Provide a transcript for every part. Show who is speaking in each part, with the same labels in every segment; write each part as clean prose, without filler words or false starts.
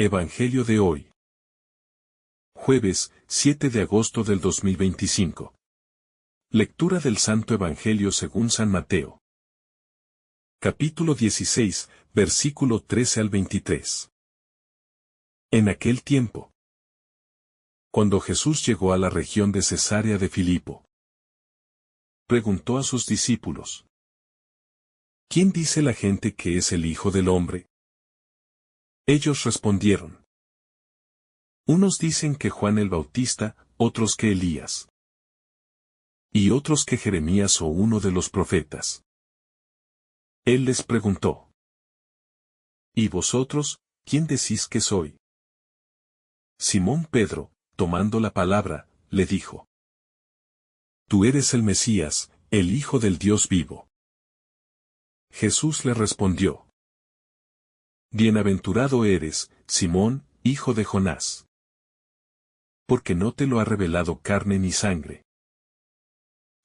Speaker 1: Evangelio de hoy. Jueves, 7 de agosto del 2025. Lectura del Santo Evangelio según San Mateo. Capítulo 16, versículo 13 al 23. En aquel tiempo, cuando Jesús llegó a la región de Cesarea de Filipo, preguntó a sus discípulos: ¿Quién dice la gente que es el Hijo del Hombre? Ellos respondieron: unos dicen que Juan el Bautista, otros que Elías, y otros que Jeremías o uno de los profetas. Él les preguntó: ¿y vosotros, quién decís que soy? Simón Pedro, tomando la palabra, le dijo: Tú eres el Mesías, el Hijo del Dios vivo. Jesús le respondió: Bienaventurado eres, Simón, hijo de Jonás. Porque no te lo ha revelado carne ni sangre,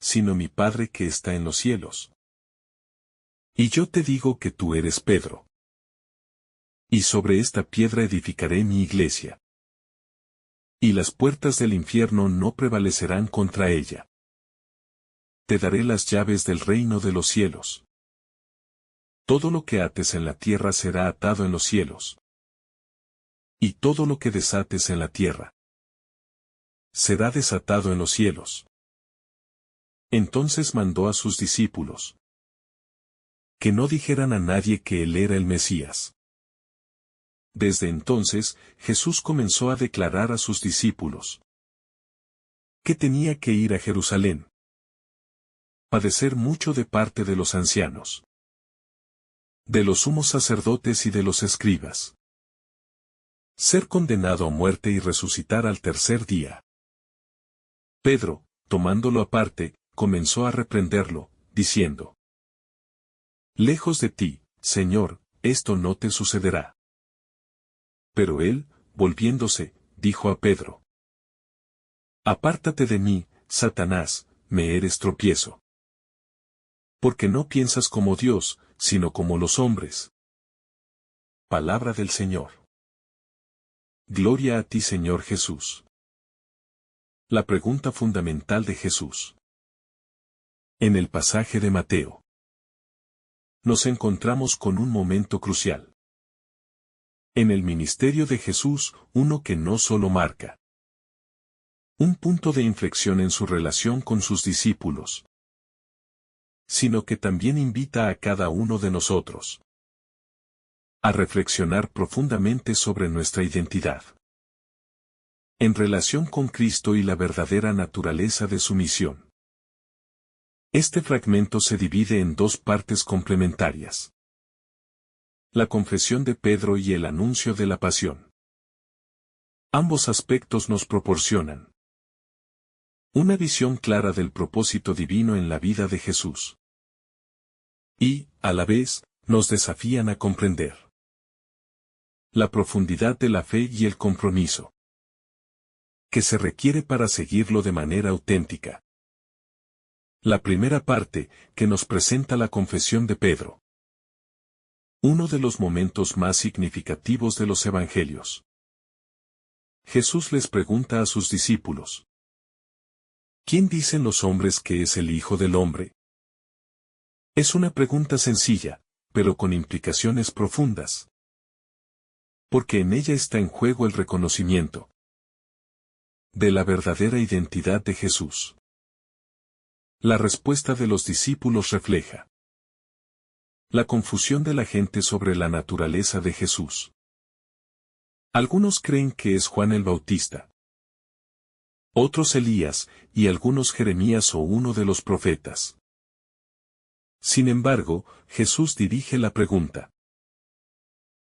Speaker 1: sino mi Padre que está en los cielos. Y yo te digo que tú eres Pedro. Y sobre esta piedra edificaré mi iglesia. Y las puertas del infierno no prevalecerán contra ella. Te daré las llaves del reino de los cielos. Todo lo que ates en la tierra será atado en los cielos. Y todo lo que desates en la tierra será desatado en los cielos. Entonces mandó a sus discípulos que no dijeran a nadie que él era el Mesías. Desde entonces, Jesús comenzó a declarar a sus discípulos que tenía que ir a Jerusalén, padecer mucho de parte de los ancianos, de los sumos sacerdotes y de los escribas, ser condenado a muerte y resucitar al tercer día. Pedro, tomándolo aparte, comenzó a reprenderlo, diciendo: Lejos de ti, Señor, esto no te sucederá. Pero él, volviéndose, dijo a Pedro: Apártate de mí, Satanás, me eres tropiezo. Porque no piensas como Dios, sino como los hombres. Palabra del Señor. Gloria a ti, Señor Jesús. La pregunta fundamental de Jesús. En el pasaje de Mateo, nos encontramos con un momento crucial. En el ministerio de Jesús, uno que no solo marca un punto de inflexión en su relación con sus discípulos, sino que también invita a cada uno de nosotros a reflexionar profundamente sobre nuestra identidad en relación con Cristo y la verdadera naturaleza de su misión. Este fragmento se divide en dos partes complementarias: la confesión de Pedro y el anuncio de la pasión. Ambos aspectos nos proporcionan una visión clara del propósito divino en la vida de Jesús. Y, a la vez, nos desafían a comprender la profundidad de la fe y el compromiso que se requiere para seguirlo de manera auténtica. La primera parte, que nos presenta la confesión de Pedro. Uno de los momentos más significativos de los Evangelios. Jesús les pregunta a sus discípulos: ¿Quién dicen los hombres que es el Hijo del Hombre? Es una pregunta sencilla, pero con implicaciones profundas. Porque en ella está en juego el reconocimiento de la verdadera identidad de Jesús. La respuesta de los discípulos refleja la confusión de la gente sobre la naturaleza de Jesús. Algunos creen que es Juan el Bautista, otros Elías, y algunos Jeremías o uno de los profetas. Sin embargo, Jesús dirige la pregunta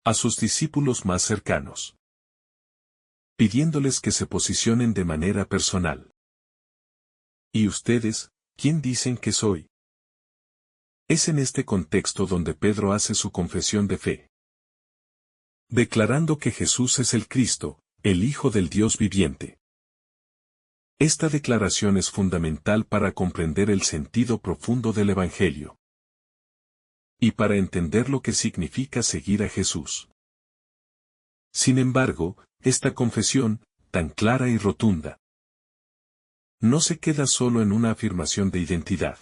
Speaker 1: a sus discípulos más cercanos, pidiéndoles que se posicionen de manera personal. ¿Y ustedes, quién dicen que soy? Es en este contexto donde Pedro hace su confesión de fe, declarando que Jesús es el Cristo, el Hijo del Dios viviente. Esta declaración es fundamental para comprender el sentido profundo del Evangelio y para entender lo que significa seguir a Jesús. Sin embargo, esta confesión, tan clara y rotunda, no se queda solo en una afirmación de identidad,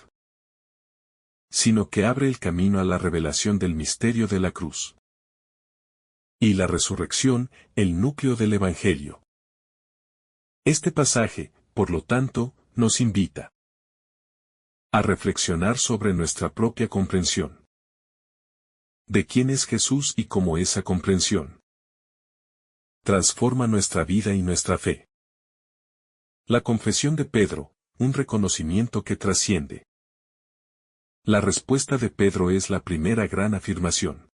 Speaker 1: sino que abre el camino a la revelación del misterio de la cruz y la resurrección, el núcleo del Evangelio. Este pasaje, por lo tanto, nos invita a reflexionar sobre nuestra propia comprensión de quién es Jesús y cómo esa comprensión transforma nuestra vida y nuestra fe. La confesión de Pedro, un reconocimiento que trasciende. La respuesta de Pedro es la primera gran afirmación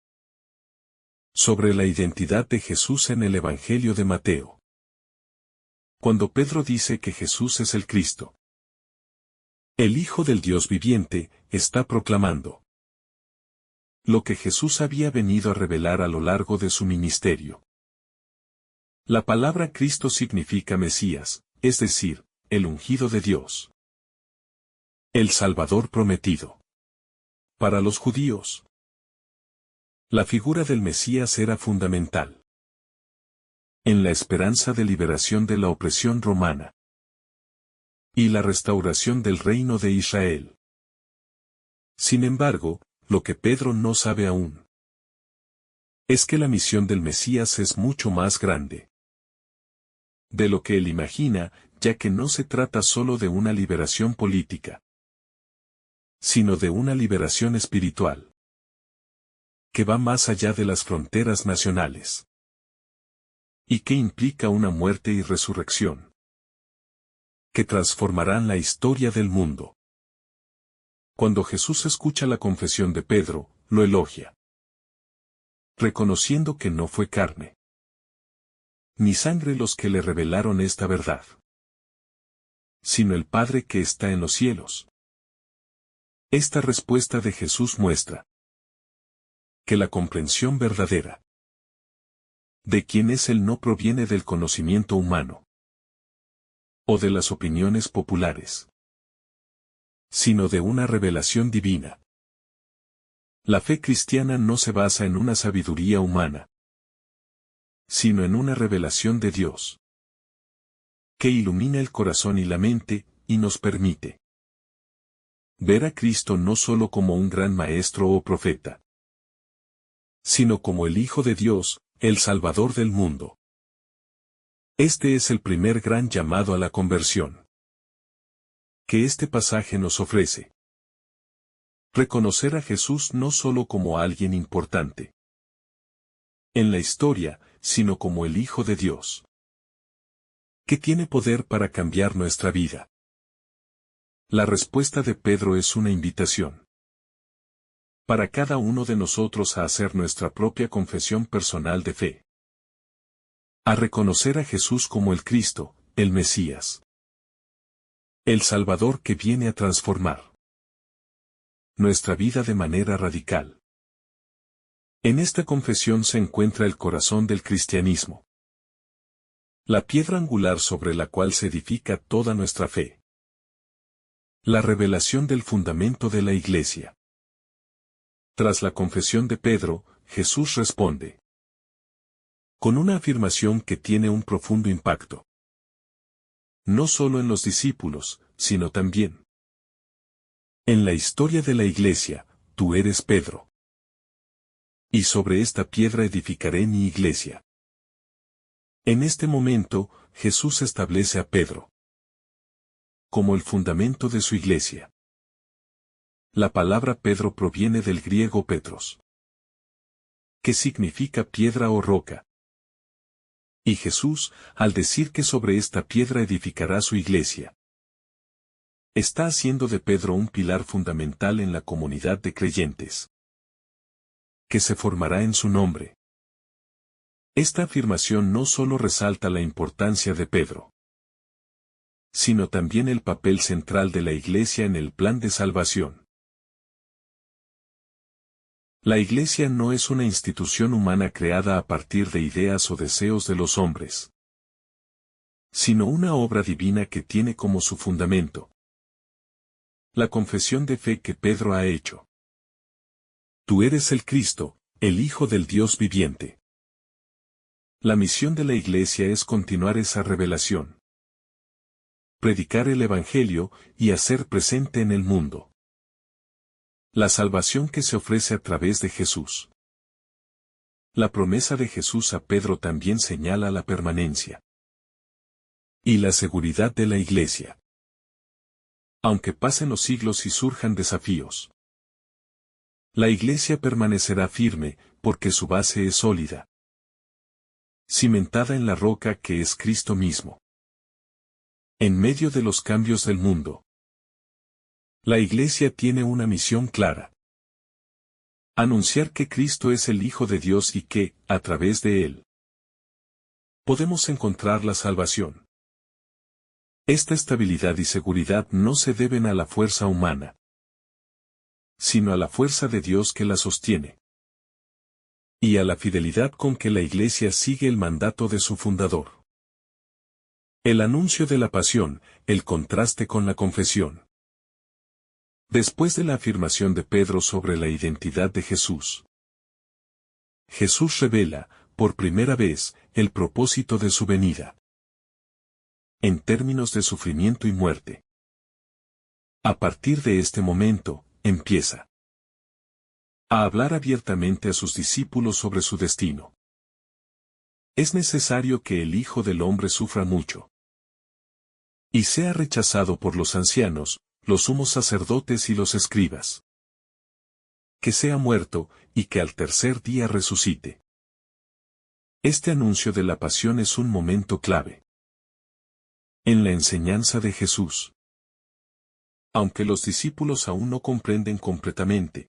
Speaker 1: sobre la identidad de Jesús en el Evangelio de Mateo. Cuando Pedro dice que Jesús es el Cristo, el Hijo del Dios viviente, está proclamando lo que Jesús había venido a revelar a lo largo de su ministerio. La palabra Cristo significa Mesías, es decir, el ungido de Dios. El Salvador prometido. Para los judíos, la figura del Mesías era fundamental en la esperanza de liberación de la opresión romana y la restauración del reino de Israel. Sin embargo, lo que Pedro no sabe aún es que la misión del Mesías es mucho más grande de lo que él imagina, ya que no se trata solo de una liberación política, sino de una liberación espiritual, que va más allá de las fronteras nacionales, y que implica una muerte y resurrección, que transformarán la historia del mundo. Cuando Jesús escucha la confesión de Pedro, lo elogia, reconociendo que no fue carne ni sangre los que le revelaron esta verdad, sino el Padre que está en los cielos. Esta respuesta de Jesús muestra que la comprensión verdadera de quién es Él no proviene del conocimiento humano o de las opiniones populares, sino de una revelación divina. La fe cristiana no se basa en una sabiduría humana, sino en una revelación de Dios, que ilumina el corazón y la mente, y nos permite ver a Cristo no solo como un gran maestro o profeta, sino como el Hijo de Dios, el Salvador del mundo. Este es el primer gran llamado a la conversión que este pasaje nos ofrece. Reconocer a Jesús no solo como alguien importante en la historia, sino como el Hijo de Dios, que tiene poder para cambiar nuestra vida. La respuesta de Pedro es una invitación para cada uno de nosotros a hacer nuestra propia confesión personal de fe, a reconocer a Jesús como el Cristo, el Mesías, el Salvador que viene a transformar nuestra vida de manera radical. En esta confesión se encuentra el corazón del cristianismo, la piedra angular sobre la cual se edifica toda nuestra fe, la revelación del fundamento de la Iglesia. Tras la confesión de Pedro, Jesús responde con una afirmación que tiene un profundo impacto, no solo en los discípulos, sino también en la historia de la Iglesia. Tú eres Pedro, y sobre esta piedra edificaré mi iglesia. En este momento, Jesús establece a Pedro como el fundamento de su iglesia. La palabra Pedro proviene del griego Petros, que significa piedra o roca. Y Jesús, al decir que sobre esta piedra edificará su iglesia, está haciendo de Pedro un pilar fundamental en la comunidad de creyentes que se formará en su nombre. Esta afirmación no solo resalta la importancia de Pedro, sino también el papel central de la Iglesia en el plan de salvación. La Iglesia no es una institución humana creada a partir de ideas o deseos de los hombres, sino una obra divina que tiene como su fundamento la confesión de fe que Pedro ha hecho. Tú eres el Cristo, el Hijo del Dios viviente. La misión de la Iglesia es continuar esa revelación. Predicar el Evangelio y hacer presente en el mundo la salvación que se ofrece a través de Jesús. La promesa de Jesús a Pedro también señala la permanencia y la seguridad de la Iglesia. Aunque pasen los siglos y surjan desafíos, la Iglesia permanecerá firme, porque su base es sólida, cimentada en la roca que es Cristo mismo. En medio de los cambios del mundo, la Iglesia tiene una misión clara: anunciar que Cristo es el Hijo de Dios y que, a través de Él, podemos encontrar la salvación. Esta estabilidad y seguridad no se deben a la fuerza humana, sino a la fuerza de Dios que la sostiene, y a la fidelidad con que la Iglesia sigue el mandato de su fundador. El anuncio de la pasión, el contraste con la confesión. Después de la afirmación de Pedro sobre la identidad de Jesús, Jesús revela, por primera vez, el propósito de su venida, en términos de sufrimiento y muerte. A partir de este momento, empieza a hablar abiertamente a sus discípulos sobre su destino. Es necesario que el Hijo del Hombre sufra mucho y sea rechazado por los ancianos, los sumos sacerdotes y los escribas. Que sea muerto, y que al tercer día resucite. Este anuncio de la pasión es un momento clave en la enseñanza de Jesús. Aunque los discípulos aún no comprenden completamente,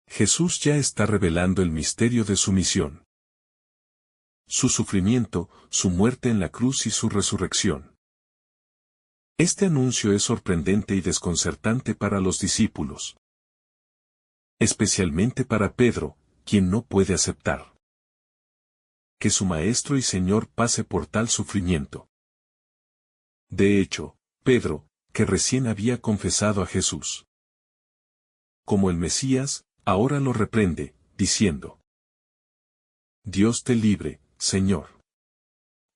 Speaker 1: Jesús ya está revelando el misterio de su misión. Su sufrimiento, su muerte en la cruz y su resurrección. Este anuncio es sorprendente y desconcertante para los discípulos. Especialmente para Pedro, quien no puede aceptar que su Maestro y Señor pase por tal sufrimiento. De hecho, Pedro, que recién había confesado a Jesús como el Mesías, ahora lo reprende, diciendo: Dios te libre, Señor.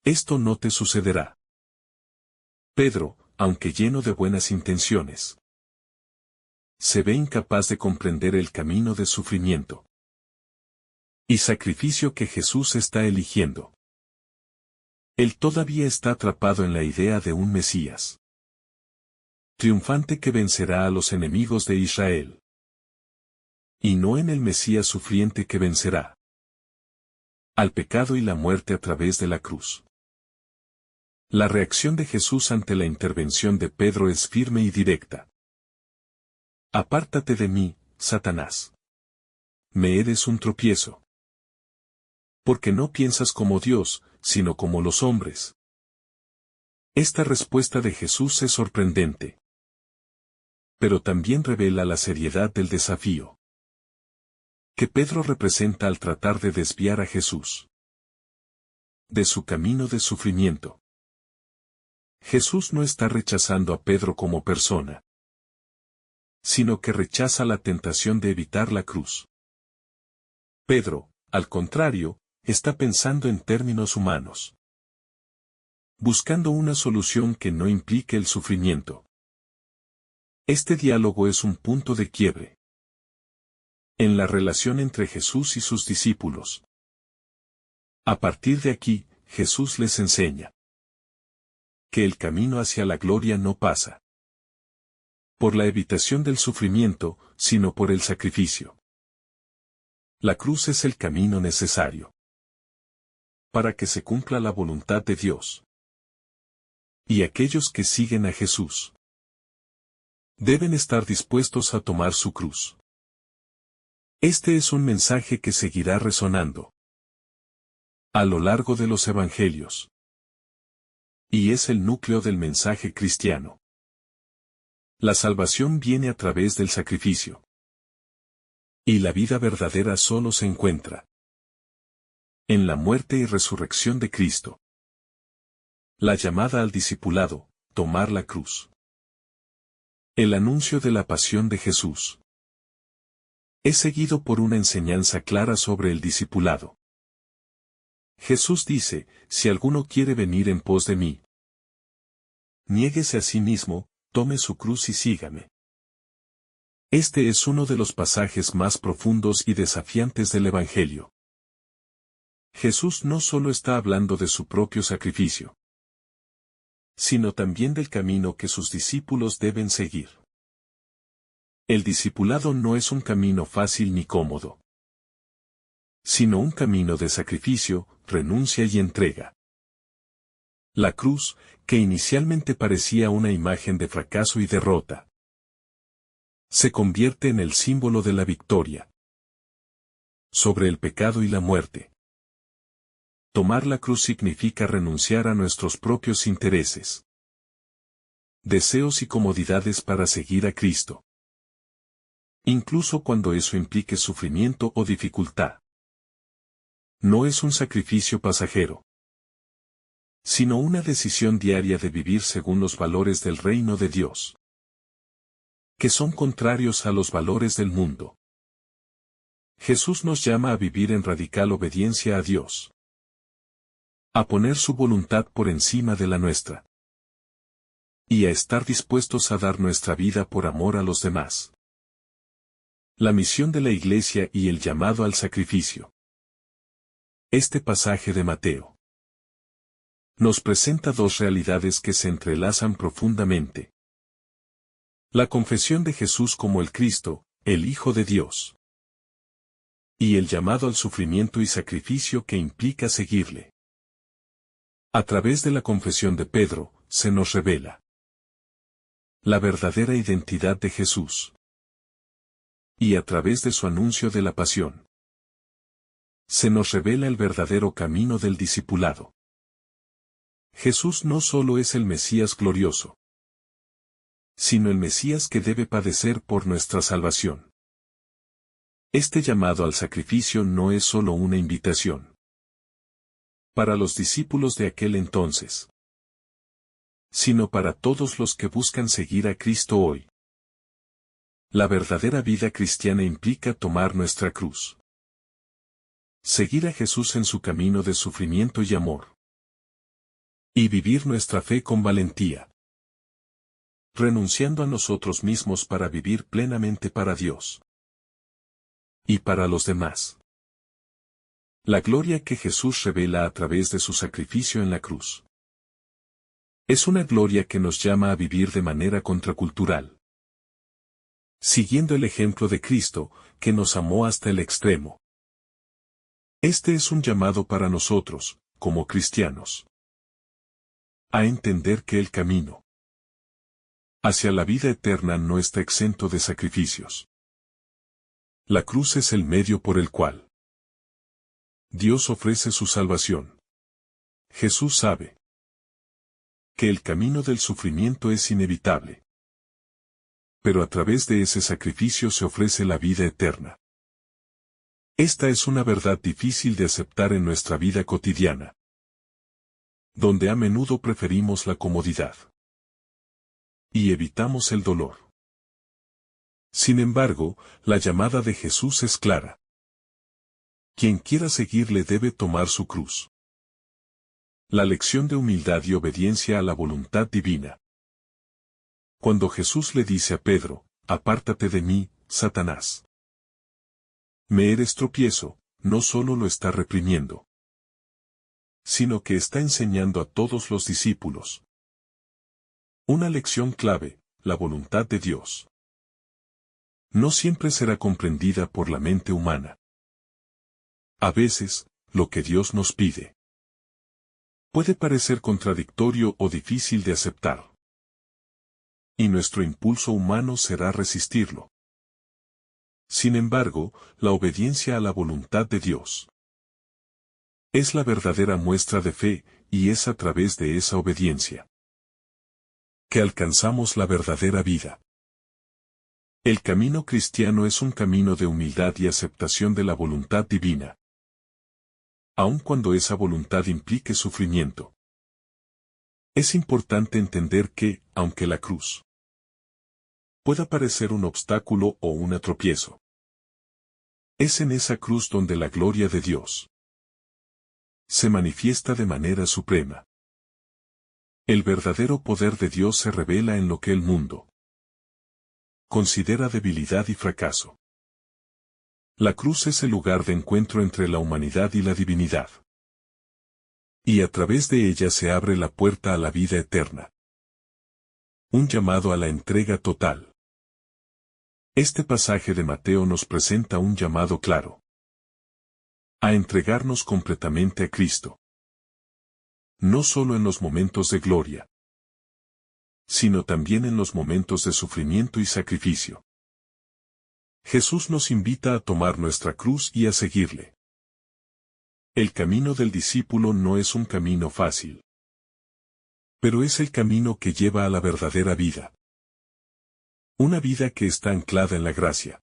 Speaker 1: Esto no te sucederá. Pedro, aunque lleno de buenas intenciones, se ve incapaz de comprender el camino de sufrimiento y sacrificio que Jesús está eligiendo. Él todavía está atrapado en la idea de un Mesías triunfante que vencerá a los enemigos de Israel, y no en el Mesías sufriente que vencerá al pecado y la muerte a través de la cruz. La reacción de Jesús ante la intervención de Pedro es firme y directa. Apártate de mí, Satanás. Me eres un tropiezo. Porque no piensas como Dios, sino como los hombres. Esta respuesta de Jesús es sorprendente, pero también revela la seriedad del desafío que Pedro representa al tratar de desviar a Jesús de su camino de sufrimiento. Jesús no está rechazando a Pedro como persona, sino que rechaza la tentación de evitar la cruz. Pedro, al contrario, está pensando en términos humanos, buscando una solución que no implique el sufrimiento. Este diálogo es un punto de quiebre en la relación entre Jesús y sus discípulos. A partir de aquí, Jesús les enseña que el camino hacia la gloria no pasa por la evitación del sufrimiento, sino por el sacrificio. La cruz es el camino necesario para que se cumpla la voluntad de Dios. Y aquellos que siguen a Jesús deben estar dispuestos a tomar su cruz. Este es un mensaje que seguirá resonando a lo largo de los evangelios. Y es el núcleo del mensaje cristiano. La salvación viene a través del sacrificio. Y la vida verdadera solo se encuentra en la muerte y resurrección de Cristo. La llamada al discipulado, tomar la cruz. El anuncio de la pasión de Jesús es seguido por una enseñanza clara sobre el discipulado. Jesús dice, si alguno quiere venir en pos de mí, niéguese a sí mismo, tome su cruz y sígame. Este es uno de los pasajes más profundos y desafiantes del Evangelio. Jesús no solo está hablando de su propio sacrificio, sino también del camino que sus discípulos deben seguir. El discipulado no es un camino fácil ni cómodo, sino un camino de sacrificio, renuncia y entrega. La cruz, que inicialmente parecía una imagen de fracaso y derrota, se convierte en el símbolo de la victoria sobre el pecado y la muerte. Tomar la cruz significa renunciar a nuestros propios intereses, deseos y comodidades para seguir a Cristo, incluso cuando eso implique sufrimiento o dificultad. No es un sacrificio pasajero, sino una decisión diaria de vivir según los valores del reino de Dios, que son contrarios a los valores del mundo. Jesús nos llama a vivir en radical obediencia a Dios, a poner su voluntad por encima de la nuestra, y a estar dispuestos a dar nuestra vida por amor a los demás. La misión de la Iglesia y el llamado al sacrificio. Este pasaje de Mateo nos presenta dos realidades que se entrelazan profundamente. La confesión de Jesús como el Cristo, el Hijo de Dios, y el llamado al sufrimiento y sacrificio que implica seguirle. A través de la confesión de Pedro, se nos revela la verdadera identidad de Jesús. Y a través de su anuncio de la pasión, se nos revela el verdadero camino del discipulado. Jesús no solo es el Mesías glorioso, sino el Mesías que debe padecer por nuestra salvación. Este llamado al sacrificio no es solo una invitación para los discípulos de aquel entonces, sino para todos los que buscan seguir a Cristo hoy. La verdadera vida cristiana implica tomar nuestra cruz, seguir a Jesús en su camino de sufrimiento y amor, y vivir nuestra fe con valentía, renunciando a nosotros mismos para vivir plenamente para Dios y para los demás. La gloria que Jesús revela a través de su sacrificio en la cruz es una gloria que nos llama a vivir de manera contracultural, siguiendo el ejemplo de Cristo, que nos amó hasta el extremo. Este es un llamado para nosotros, como cristianos, a entender que el camino hacia la vida eterna no está exento de sacrificios. La cruz es el medio por el cual Dios ofrece su salvación. Jesús sabe que el camino del sufrimiento es inevitable, pero a través de ese sacrificio se ofrece la vida eterna. Esta es una verdad difícil de aceptar en nuestra vida cotidiana, donde a menudo preferimos la comodidad y evitamos el dolor. Sin embargo, la llamada de Jesús es clara. Quien quiera seguirle debe tomar su cruz. La lección de humildad y obediencia a la voluntad divina. Cuando Jesús le dice a Pedro, apártate de mí, Satanás. Me eres tropiezo, no solo lo está reprimiendo, sino que está enseñando a todos los discípulos una lección clave, la voluntad de Dios. No siempre será comprendida por la mente humana. A veces, lo que Dios nos pide puede parecer contradictorio o difícil de aceptar, y nuestro impulso humano será resistirlo. Sin embargo, la obediencia a la voluntad de Dios es la verdadera muestra de fe, y es a través de esa obediencia que alcanzamos la verdadera vida. El camino cristiano es un camino de humildad y aceptación de la voluntad divina, aun cuando esa voluntad implique sufrimiento. Es importante entender que, aunque la cruz pueda parecer un obstáculo o un tropiezo, es en esa cruz donde la gloria de Dios se manifiesta de manera suprema. El verdadero poder de Dios se revela en lo que el mundo considera debilidad y fracaso. La cruz es el lugar de encuentro entre la humanidad y la divinidad. Y a través de ella se abre la puerta a la vida eterna. Un llamado a la entrega total. Este pasaje de Mateo nos presenta un llamado claro. A entregarnos completamente a Cristo. No solo en los momentos de gloria, sino también en los momentos de sufrimiento y sacrificio. Jesús nos invita a tomar nuestra cruz y a seguirle. El camino del discípulo no es un camino fácil, pero es el camino que lleva a la verdadera vida. Una vida que está anclada en la gracia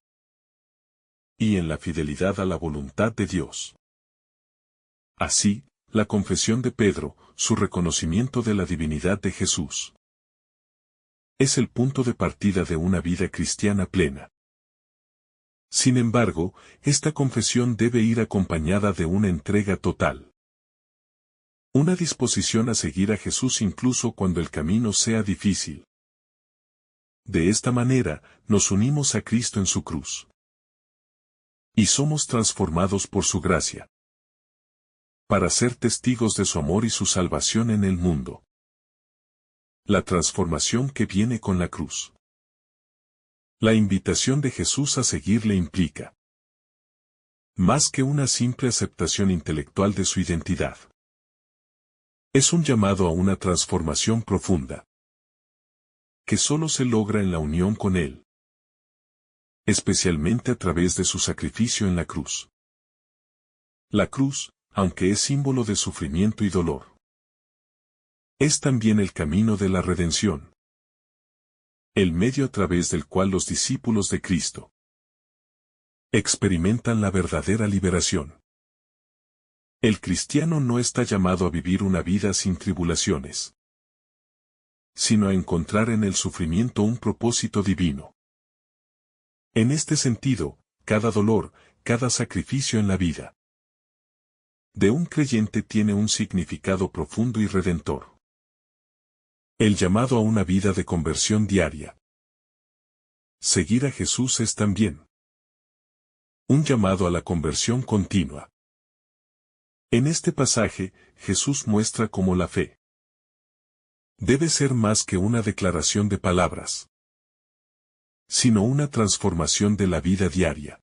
Speaker 1: y en la fidelidad a la voluntad de Dios. Así, la confesión de Pedro, su reconocimiento de la divinidad de Jesús, es el punto de partida de una vida cristiana plena. Sin embargo, esta confesión debe ir acompañada de una entrega total. Una disposición a seguir a Jesús incluso cuando el camino sea difícil. De esta manera, nos unimos a Cristo en su cruz. Y somos transformados por su gracia. Para ser testigos de su amor y su salvación en el mundo. La transformación que viene con la cruz. La invitación de Jesús a seguirle implica más que una simple aceptación intelectual de su identidad. Es un llamado a una transformación profunda, que solo se logra en la unión con Él, especialmente a través de su sacrificio en la cruz. La cruz, aunque es símbolo de sufrimiento y dolor, es también el camino de la redención. El medio a través del cual los discípulos de Cristo experimentan la verdadera liberación. El cristiano no está llamado a vivir una vida sin tribulaciones, sino a encontrar en el sufrimiento un propósito divino. En este sentido, cada dolor, cada sacrificio en la vida de un creyente tiene un significado profundo y redentor. El llamado a una vida de conversión diaria. Seguir a Jesús es también un llamado a la conversión continua. En este pasaje, Jesús muestra cómo la fe debe ser más que una declaración de palabras, sino una transformación de la vida diaria.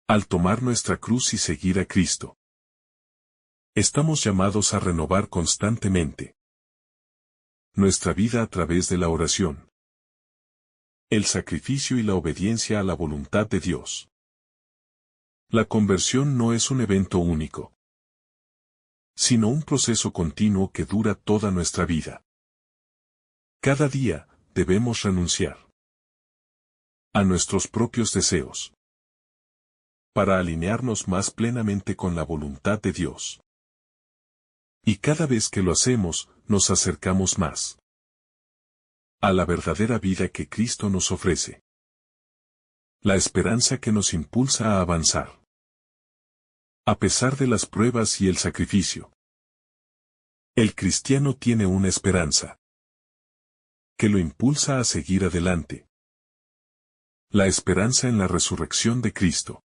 Speaker 1: Al tomar nuestra cruz y seguir a Cristo, estamos llamados a renovar constantemente nuestra vida a través de la oración, el sacrificio y la obediencia a la voluntad de Dios. La conversión no es un evento único, sino un proceso continuo que dura toda nuestra vida. Cada día, debemos renunciar a nuestros propios deseos para alinearnos más plenamente con la voluntad de Dios. Y cada vez que lo hacemos, nos acercamos más a la verdadera vida que Cristo nos ofrece. La esperanza que nos impulsa a avanzar, a pesar de las pruebas y el sacrificio. El cristiano tiene una esperanza que lo impulsa a seguir adelante. La esperanza en la resurrección de Cristo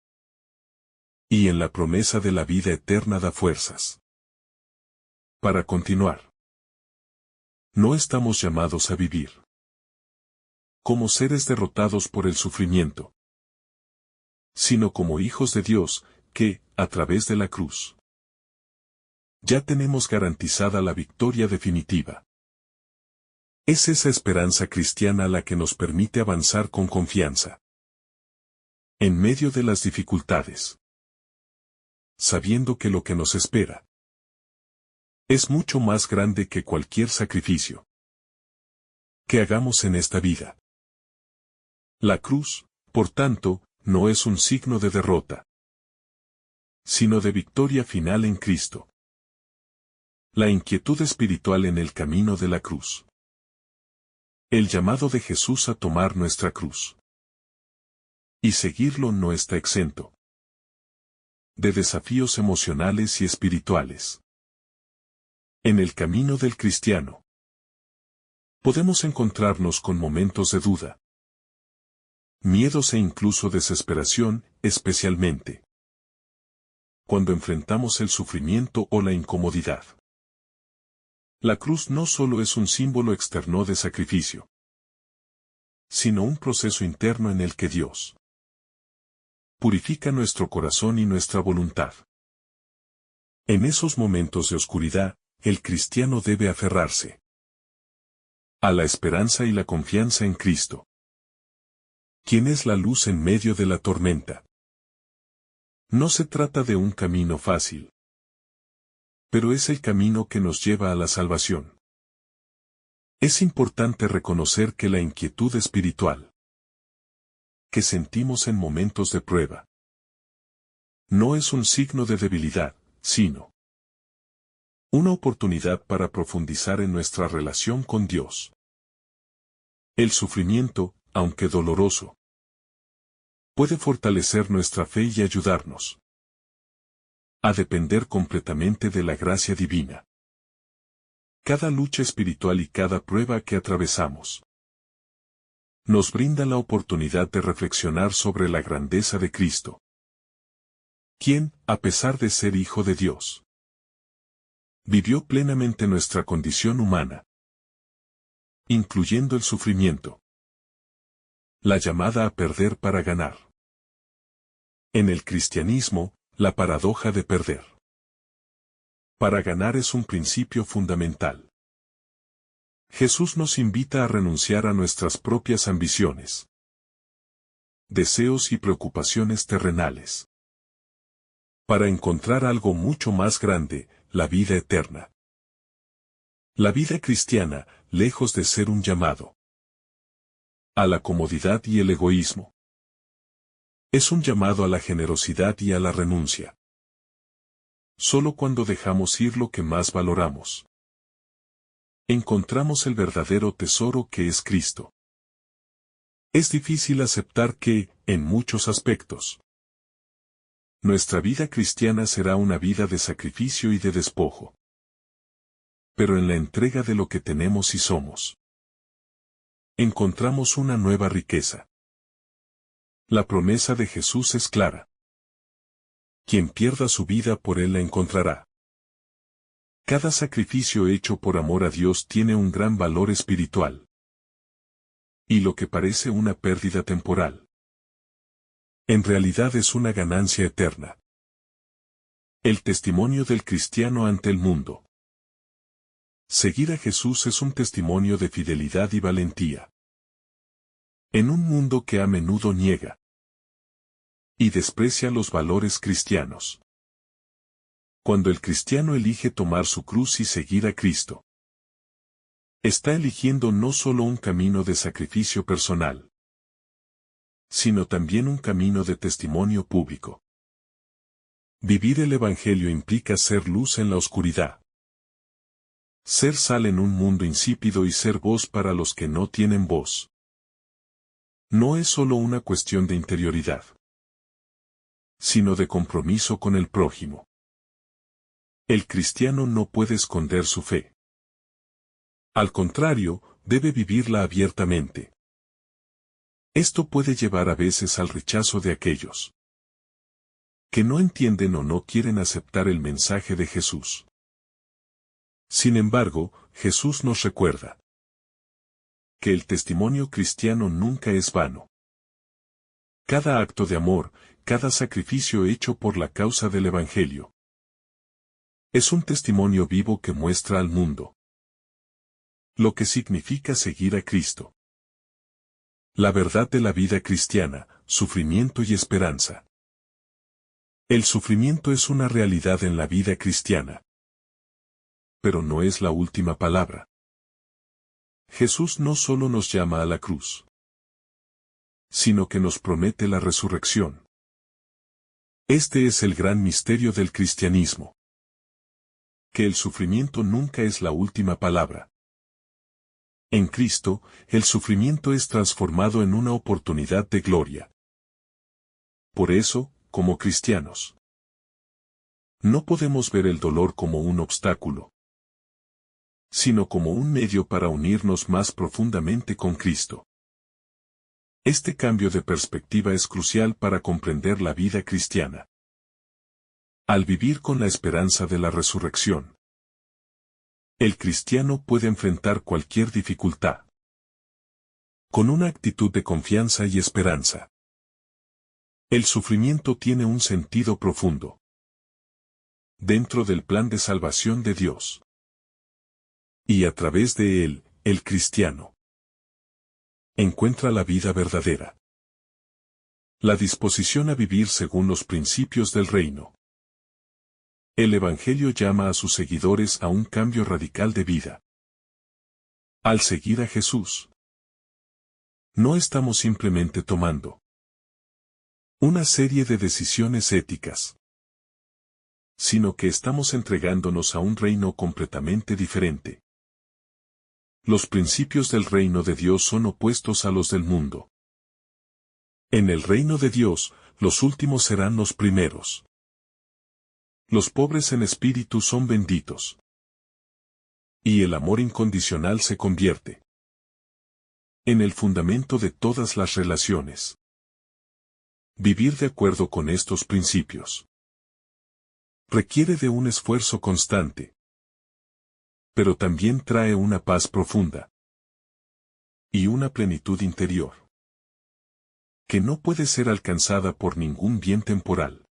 Speaker 1: y en la promesa de la vida eterna da fuerzas para continuar. No estamos llamados a vivir como seres derrotados por el sufrimiento, sino como hijos de Dios, que, a través de la cruz, ya tenemos garantizada la victoria definitiva. Es esa esperanza cristiana la que nos permite avanzar con confianza en medio de las dificultades, sabiendo que lo que nos espera es mucho más grande que cualquier sacrificio que hagamos en esta vida. La cruz, por tanto, no es un signo de derrota, sino de victoria final en Cristo. La inquietud espiritual en el camino de la cruz. El llamado de Jesús a tomar nuestra cruz y seguirlo no está exento de desafíos emocionales y espirituales. En el camino del cristiano, podemos encontrarnos con momentos de duda, miedos e incluso desesperación, especialmente cuando enfrentamos el sufrimiento o la incomodidad. La cruz no solo es un símbolo externo de sacrificio, sino un proceso interno en el que Dios purifica nuestro corazón y nuestra voluntad. En esos momentos de oscuridad, el cristiano debe aferrarse a la esperanza y la confianza en Cristo, quien es la luz en medio de la tormenta. No se trata de un camino fácil, pero es el camino que nos lleva a la salvación. Es importante reconocer que la inquietud espiritual que sentimos en momentos de prueba no es un signo de debilidad, sino una oportunidad para profundizar en nuestra relación con Dios. El sufrimiento, aunque doloroso, puede fortalecer nuestra fe y ayudarnos a depender completamente de la gracia divina. Cada lucha espiritual y cada prueba que atravesamos nos brinda la oportunidad de reflexionar sobre la grandeza de Cristo, quien, a pesar de ser Hijo de Dios, vivió plenamente nuestra condición humana, incluyendo el sufrimiento, la llamada a perder para ganar. En el cristianismo, la paradoja de perder para ganar es un principio fundamental. Jesús nos invita a renunciar a nuestras propias ambiciones, deseos y preocupaciones terrenales, para encontrar algo mucho más grande, la vida eterna. La vida cristiana, lejos de ser un llamado a la comodidad y el egoísmo, es un llamado a la generosidad y a la renuncia. Solo cuando dejamos ir lo que más valoramos, encontramos el verdadero tesoro que es Cristo. Es difícil aceptar que, en muchos aspectos, nuestra vida cristiana será una vida de sacrificio y de despojo. Pero en la entrega de lo que tenemos y somos, encontramos una nueva riqueza. La promesa de Jesús es clara. Quien pierda su vida por él la encontrará. Cada sacrificio hecho por amor a Dios tiene un gran valor espiritual. Y lo que parece una pérdida temporal, en realidad es una ganancia eterna. El testimonio del cristiano ante el mundo. Seguir a Jesús es un testimonio de fidelidad y valentía. En un mundo que a menudo niega y desprecia los valores cristianos. Cuando el cristiano elige tomar su cruz y seguir a Cristo, está eligiendo no solo un camino de sacrificio personal, sino también un camino de testimonio público. Vivir el Evangelio implica ser luz en la oscuridad, ser sal en un mundo insípido y ser voz para los que no tienen voz. No es solo una cuestión de interioridad, sino de compromiso con el prójimo. El cristiano no puede esconder su fe. Al contrario, debe vivirla abiertamente. Esto puede llevar a veces al rechazo de aquellos que no entienden o no quieren aceptar el mensaje de Jesús. Sin embargo, Jesús nos recuerda que el testimonio cristiano nunca es vano. Cada acto de amor, cada sacrificio hecho por la causa del Evangelio, es un testimonio vivo que muestra al mundo lo que significa seguir a Cristo. La verdad de la vida cristiana, sufrimiento y esperanza. El sufrimiento es una realidad en la vida cristiana, pero no es la última palabra. Jesús no solo nos llama a la cruz, sino que nos promete la resurrección. Este es el gran misterio del cristianismo. Que el sufrimiento nunca es la última palabra. En Cristo, el sufrimiento es transformado en una oportunidad de gloria. Por eso, como cristianos, No podemos ver el dolor como un obstáculo, sino como un medio para unirnos más profundamente con Cristo. Este cambio de perspectiva es crucial para comprender la vida cristiana. Al vivir con la esperanza de la resurrección, el cristiano puede enfrentar cualquier dificultad con una actitud de confianza y esperanza. El sufrimiento tiene un sentido profundo dentro del plan de salvación de Dios. Y a través de él, el cristiano encuentra la vida verdadera. La disposición a vivir según los principios del reino. El Evangelio llama a sus seguidores a un cambio radical de vida. Al seguir a Jesús, no estamos simplemente tomando una serie de decisiones éticas, sino que estamos entregándonos a un reino completamente diferente. Los principios del reino de Dios son opuestos a los del mundo. En el reino de Dios, los últimos serán los primeros. Los pobres en espíritu son benditos. Y el amor incondicional se convierte en el fundamento de todas las relaciones. Vivir de acuerdo con estos principios requiere de un esfuerzo constante, pero también trae una paz profunda y una plenitud interior que no puede ser alcanzada por ningún bien temporal.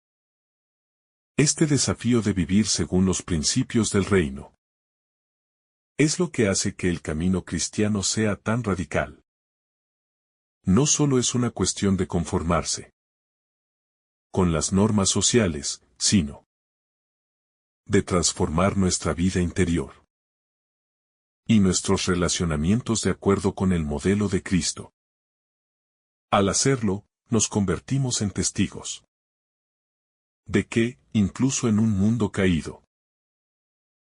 Speaker 1: Este desafío de vivir según los principios del reino es lo que hace que el camino cristiano sea tan radical. No solo es una cuestión de conformarse con las normas sociales, sino de transformar nuestra vida interior y nuestros relacionamientos de acuerdo con el modelo de Cristo. Al hacerlo, nos convertimos en testigos de que, incluso en un mundo caído,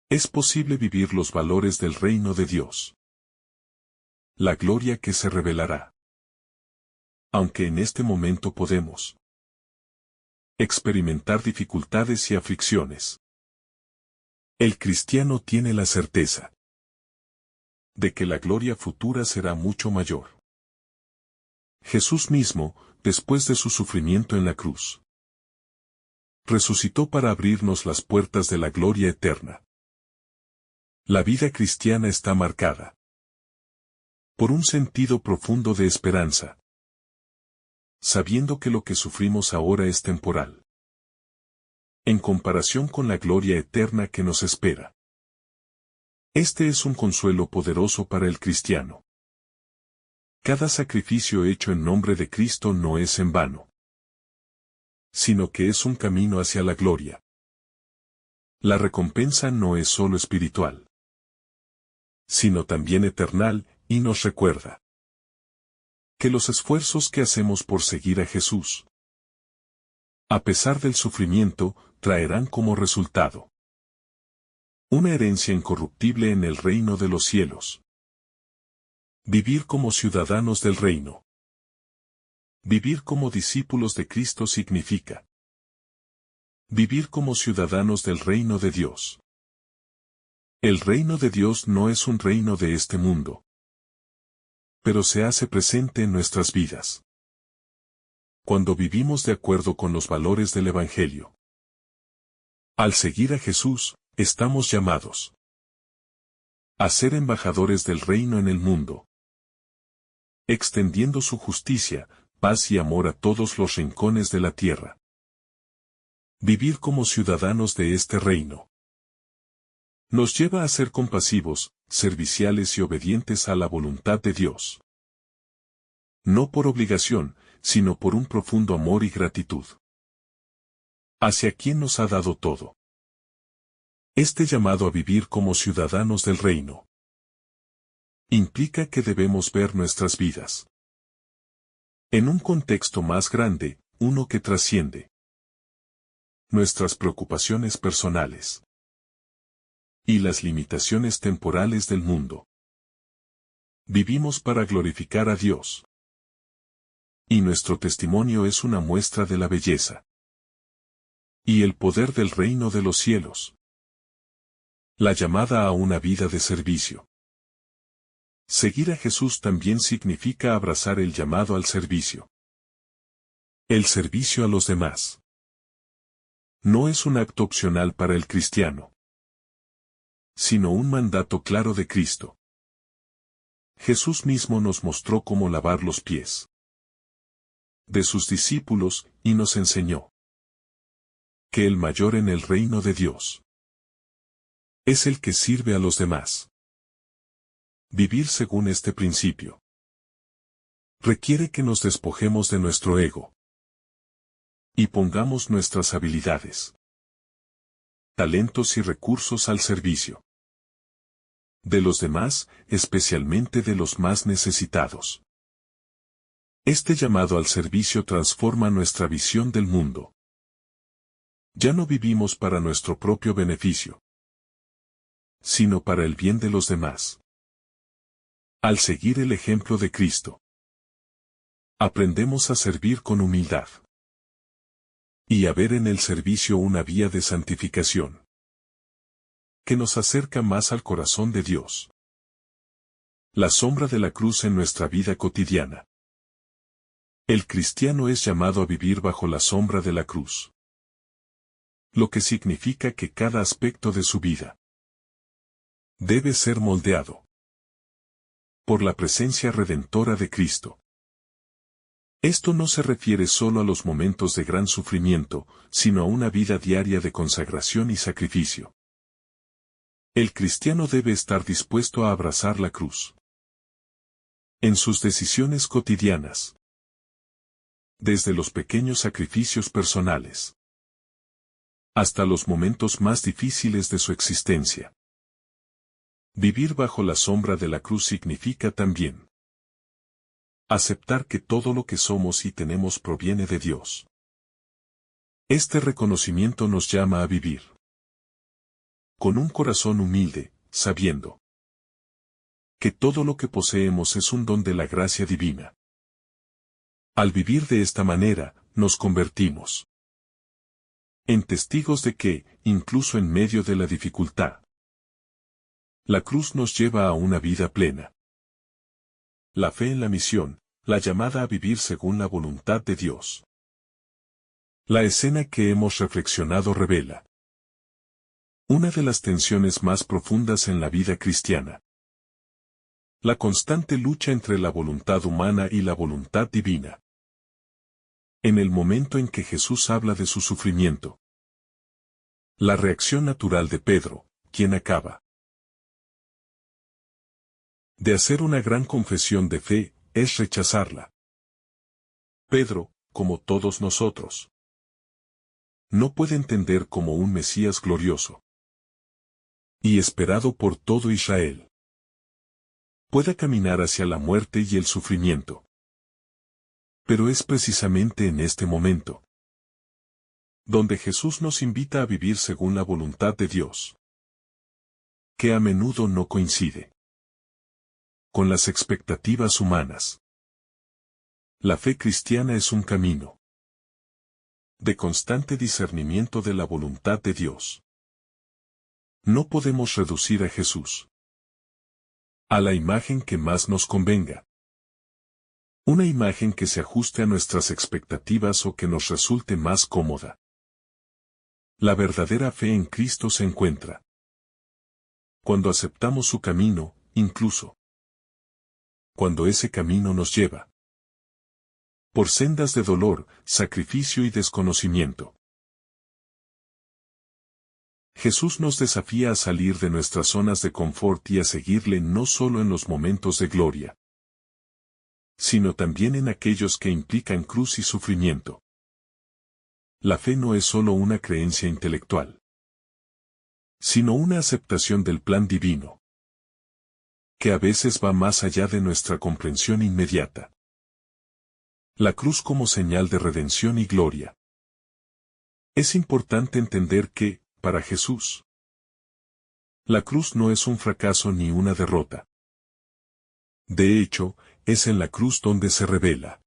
Speaker 1: es posible vivir los valores del reino de Dios. La gloria que se revelará. Aunque en este momento podemos experimentar dificultades y aflicciones, el cristiano tiene la certeza de que la gloria futura será mucho mayor. Jesús mismo, después de su sufrimiento en la cruz, resucitó para abrirnos las puertas de la gloria eterna. La vida cristiana está marcada por un sentido profundo de esperanza, sabiendo que lo que sufrimos ahora es temporal, en comparación con la gloria eterna que nos espera. Este es un consuelo poderoso para el cristiano. Cada sacrificio hecho en nombre de Cristo no es en vano, sino que es un camino hacia la gloria. La recompensa no es solo espiritual, sino también eternal, y nos recuerda que los esfuerzos que hacemos por seguir a Jesús, a pesar del sufrimiento, traerán como resultado una herencia incorruptible en el reino de los cielos. Vivir como ciudadanos del reino. Vivir como discípulos de Cristo significa vivir como ciudadanos del reino de Dios. El reino de Dios no es un reino de este mundo, pero se hace presente en nuestras vidas cuando vivimos de acuerdo con los valores del Evangelio. Al seguir a Jesús, estamos llamados a ser embajadores del reino en el mundo, extendiendo su justicia, paz y amor a todos los rincones de la tierra. Vivir como ciudadanos de este reino nos lleva a ser compasivos, serviciales y obedientes a la voluntad de Dios. No por obligación, sino por un profundo amor y gratitud hacia quien nos ha dado todo. Este llamado a vivir como ciudadanos del reino implica que debemos ver nuestras vidas en un contexto más grande, uno que trasciende nuestras preocupaciones personales y las limitaciones temporales del mundo. Vivimos para glorificar a Dios, y nuestro testimonio es una muestra de la belleza y el poder del reino de los cielos. La llamada a una vida de servicio. Seguir a Jesús también significa abrazar el llamado al servicio. El servicio a los demás no es un acto opcional para el cristiano, sino un mandato claro de Cristo. Jesús mismo nos mostró cómo lavar los pies de sus discípulos y nos enseñó que el mayor en el reino de Dios es el que sirve a los demás. Vivir según este principio requiere que nos despojemos de nuestro ego y pongamos nuestras habilidades, talentos y recursos al servicio de los demás, especialmente de los más necesitados. Este llamado al servicio transforma nuestra visión del mundo. Ya no vivimos para nuestro propio beneficio, sino para el bien de los demás. Al seguir el ejemplo de Cristo, aprendemos a servir con humildad y a ver en el servicio una vía de santificación que nos acerca más al corazón de Dios. La sombra de la cruz en nuestra vida cotidiana. El cristiano es llamado a vivir bajo la sombra de la cruz, lo que significa que cada aspecto de su vida debe ser moldeado por la presencia redentora de Cristo. Esto no se refiere solo a los momentos de gran sufrimiento, sino a una vida diaria de consagración y sacrificio. El cristiano debe estar dispuesto a abrazar la cruz en sus decisiones cotidianas, desde los pequeños sacrificios personales hasta los momentos más difíciles de su existencia. Vivir bajo la sombra de la cruz significa también aceptar que todo lo que somos y tenemos proviene de Dios. Este reconocimiento nos llama a vivir con un corazón humilde, sabiendo que todo lo que poseemos es un don de la gracia divina. Al vivir de esta manera, nos convertimos en testigos de que, incluso en medio de la dificultad, la cruz nos lleva a una vida plena. La fe en la misión, la llamada a vivir según la voluntad de Dios. La escena que hemos reflexionado revela una de las tensiones más profundas en la vida cristiana. La constante lucha entre la voluntad humana y la voluntad divina. En el momento en que Jesús habla de su sufrimiento, la reacción natural de Pedro, quien acaba de hacer una gran confesión de fe, es rechazarla. Pedro, como todos nosotros, no puede entender como un Mesías glorioso y esperado por todo Israel pueda caminar hacia la muerte y el sufrimiento. Pero es precisamente en este momento donde Jesús nos invita a vivir según la voluntad de Dios, que a menudo no coincide con las expectativas humanas. La fe cristiana es un camino de constante discernimiento de la voluntad de Dios. No podemos reducir a Jesús a la imagen que más nos convenga. Una imagen que se ajuste a nuestras expectativas o que nos resulte más cómoda. La verdadera fe en Cristo se encuentra cuando aceptamos su camino, incluso cuando ese camino nos lleva por sendas de dolor, sacrificio y desconocimiento. Jesús nos desafía a salir de nuestras zonas de confort y a seguirle no solo en los momentos de gloria, sino también en aquellos que implican cruz y sufrimiento. La fe no es solo una creencia intelectual, sino una aceptación del plan divino, que a veces va más allá de nuestra comprensión inmediata. La cruz como señal de redención y gloria. Es importante entender que, para Jesús, la cruz no es un fracaso ni una derrota. De hecho, es en la cruz donde se revela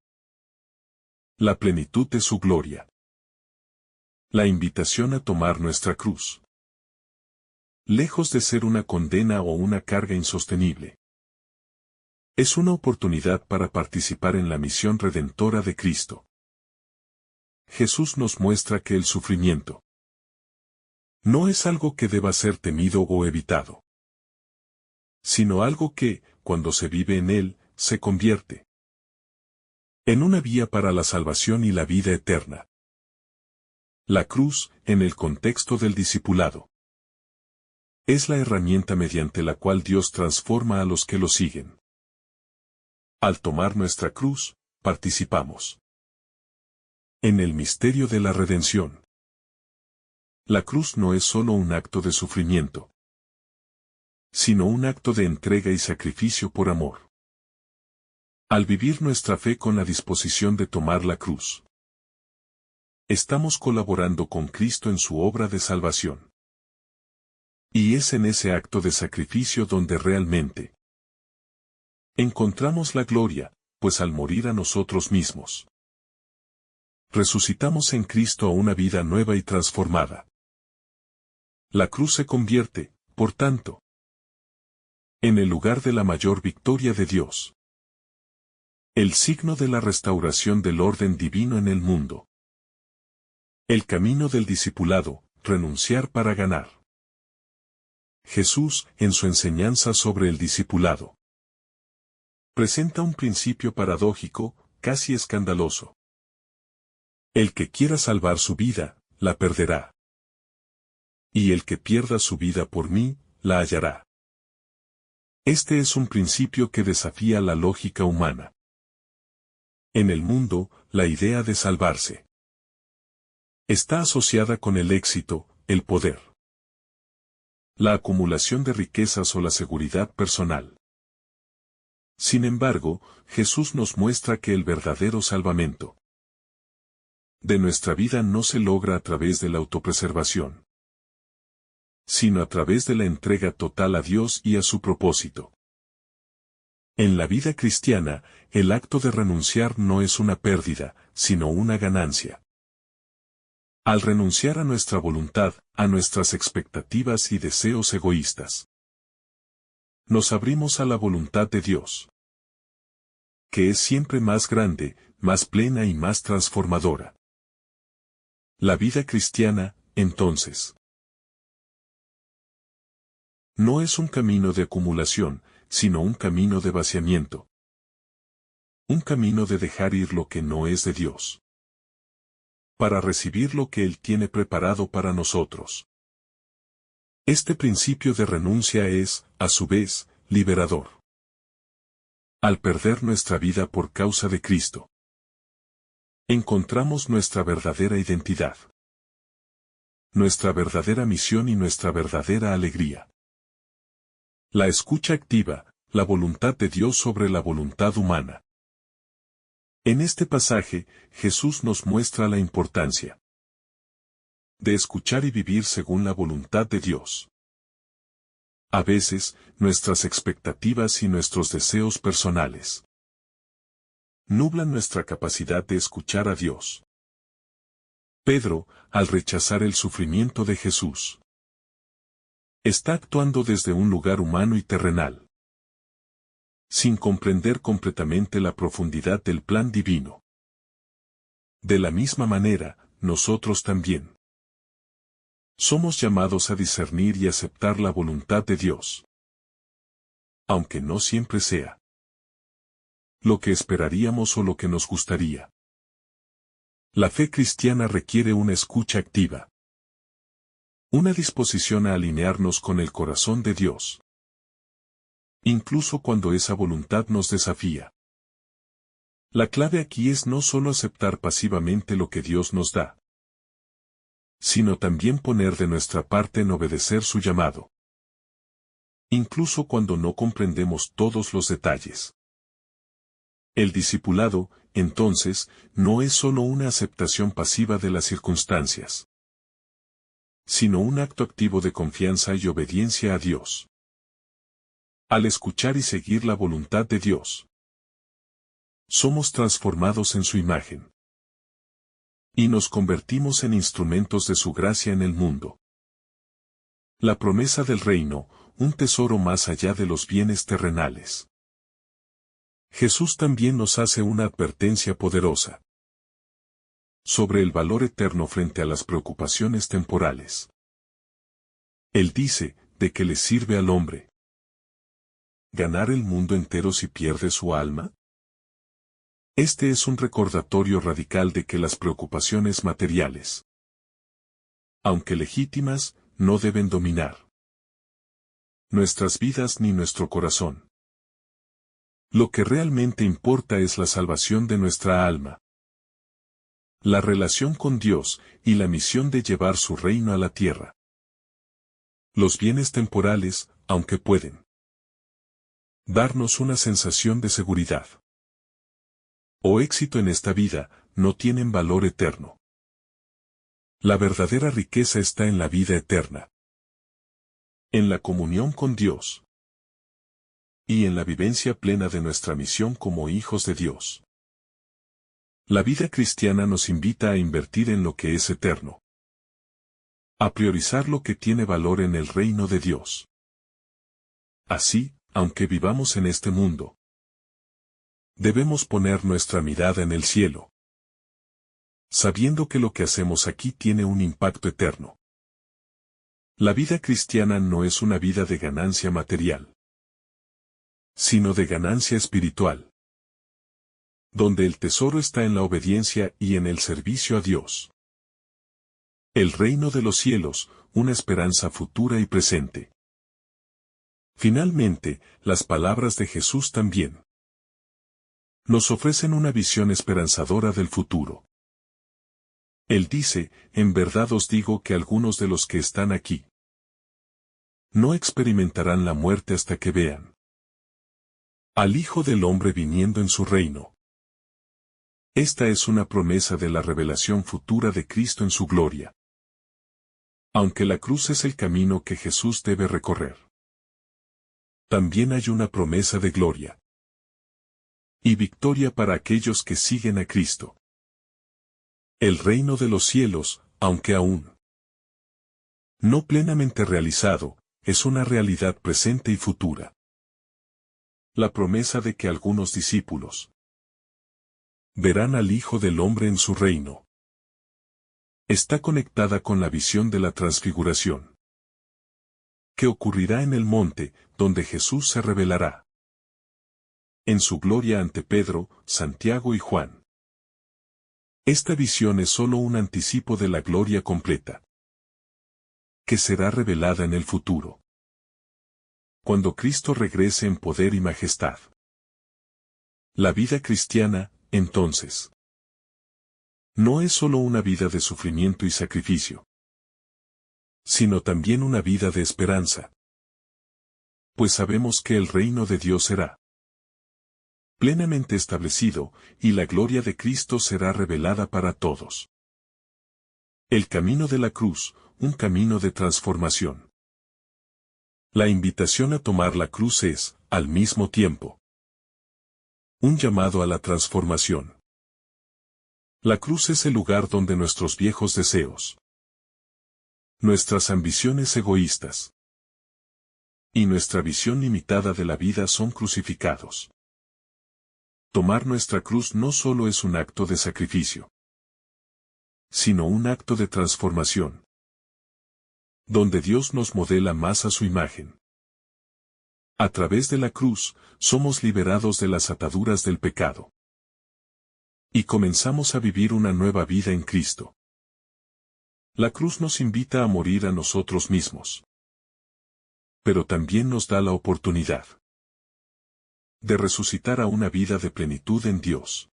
Speaker 1: la plenitud de su gloria. La invitación a tomar nuestra cruz. Lejos de ser una condena o una carga insostenible. Es una oportunidad para participar en la misión redentora de Cristo. Jesús nos muestra que el sufrimiento no es algo que deba ser temido o evitado, sino algo que, cuando se vive en él, se convierte en una vía para la salvación y la vida eterna. La cruz, en el contexto del discipulado, es la herramienta mediante la cual Dios transforma a los que lo siguen. Al tomar nuestra cruz, participamos en el misterio de la redención. La cruz no es solo un acto de sufrimiento, sino un acto de entrega y sacrificio por amor. Al vivir nuestra fe con la disposición de tomar la cruz, estamos colaborando con Cristo en su obra de salvación. Y es en ese acto de sacrificio donde realmente encontramos la gloria, pues al morir a nosotros mismos, resucitamos en Cristo a una vida nueva y transformada. La cruz se convierte, por tanto, en el lugar de la mayor victoria de Dios. El signo de la restauración del orden divino en el mundo. El camino del discipulado, renunciar para ganar. Jesús, en su enseñanza sobre el discipulado, presenta un principio paradójico, casi escandaloso. El que quiera salvar su vida, la perderá. Y el que pierda su vida por mí, la hallará. Este es un principio que desafía la lógica humana. En el mundo, la idea de salvarse está asociada con el éxito, el poder, la acumulación de riquezas o la seguridad personal. Sin embargo, Jesús nos muestra que el verdadero salvamento de nuestra vida no se logra a través de la autopreservación, sino a través de la entrega total a Dios y a su propósito. En la vida cristiana, el acto de renunciar no es una pérdida, sino una ganancia. Al renunciar a nuestra voluntad, a nuestras expectativas y deseos egoístas, nos abrimos a la voluntad de Dios, que es siempre más grande, más plena y más transformadora. La vida cristiana, entonces, no es un camino de acumulación, sino un camino de vaciamiento. Un camino de dejar ir lo que no es de Dios, para recibir lo que Él tiene preparado para nosotros. Este principio de renuncia es, a su vez, liberador. Al perder nuestra vida por causa de Cristo, encontramos nuestra verdadera identidad, nuestra verdadera misión y nuestra verdadera alegría. La escucha activa, la voluntad de Dios sobre la voluntad humana. En este pasaje, Jesús nos muestra la importancia de escuchar y vivir según la voluntad de Dios. A veces, nuestras expectativas y nuestros deseos personales nublan nuestra capacidad de escuchar a Dios. Pedro, al rechazar el sufrimiento de Jesús, está actuando desde un lugar humano y terrenal, sin comprender completamente la profundidad del plan divino. De la misma manera, nosotros también somos llamados a discernir y aceptar la voluntad de Dios, aunque no siempre sea lo que esperaríamos o lo que nos gustaría. La fe cristiana requiere una escucha activa, una disposición a alinearnos con el corazón de Dios, incluso cuando esa voluntad nos desafía. La clave aquí es no solo aceptar pasivamente lo que Dios nos da, sino también poner de nuestra parte en obedecer su llamado, incluso cuando no comprendemos todos los detalles. El discipulado, entonces, no es solo una aceptación pasiva de las circunstancias, sino un acto activo de confianza y obediencia a Dios. Al escuchar y seguir la voluntad de Dios, somos transformados en su imagen. Y nos convertimos en instrumentos de su gracia en el mundo. La promesa del reino, un tesoro más allá de los bienes terrenales. Jesús también nos hace una advertencia poderosa sobre el valor eterno frente a las preocupaciones temporales. Él dice, ¿de qué le sirve al hombre ganar el mundo entero si pierde su alma? Este es un recordatorio radical de que las preocupaciones materiales, aunque legítimas, no deben dominar nuestras vidas ni nuestro corazón. Lo que realmente importa es la salvación de nuestra alma, la relación con Dios y la misión de llevar su reino a la tierra. Los bienes temporales, aunque pueden darnos una sensación de seguridad o éxito en esta vida, no tienen valor eterno. La verdadera riqueza está en la vida eterna, en la comunión con Dios y en la vivencia plena de nuestra misión como hijos de Dios. La vida cristiana nos invita a invertir en lo que es eterno, a priorizar lo que tiene valor en el reino de Dios. Así, aunque vivamos en este mundo, debemos poner nuestra mirada en el cielo, sabiendo que lo que hacemos aquí tiene un impacto eterno. La vida cristiana no es una vida de ganancia material, sino de ganancia espiritual, donde el tesoro está en la obediencia y en el servicio a Dios. El reino de los cielos, una esperanza futura y presente. Finalmente, las palabras de Jesús también nos ofrecen una visión esperanzadora del futuro. Él dice, en verdad os digo que algunos de los que están aquí no experimentarán la muerte hasta que vean al Hijo del Hombre viniendo en su reino. Esta es una promesa de la revelación futura de Cristo en su gloria. Aunque la cruz es el camino que Jesús debe recorrer, también hay una promesa de gloria y victoria para aquellos que siguen a Cristo. El reino de los cielos, aunque aún no plenamente realizado, es una realidad presente y futura. La promesa de que algunos discípulos verán al Hijo del Hombre en su reino está conectada con la visión de la transfiguración, que ocurrirá en el monte, donde Jesús se revelará en su gloria ante Pedro, Santiago y Juan. Esta visión es solo un anticipo de la gloria completa, que será revelada en el futuro, cuando Cristo regrese en poder y majestad. La vida cristiana, entonces, no es solo una vida de sufrimiento y sacrificio, sino también una vida de esperanza. Pues sabemos que el reino de Dios será plenamente establecido, y la gloria de Cristo será revelada para todos. El camino de la cruz, un camino de transformación. La invitación a tomar la cruz es, al mismo tiempo, un llamado a la transformación. La cruz es el lugar donde nuestros viejos deseos, nuestras ambiciones egoístas y nuestra visión limitada de la vida son crucificados. Tomar nuestra cruz no solo es un acto de sacrificio, sino un acto de transformación, donde Dios nos modela más a su imagen. A través de la cruz, somos liberados de las ataduras del pecado y comenzamos a vivir una nueva vida en Cristo. La cruz nos invita a morir a nosotros mismos, pero también nos da la oportunidad de resucitar a una vida de plenitud en Dios.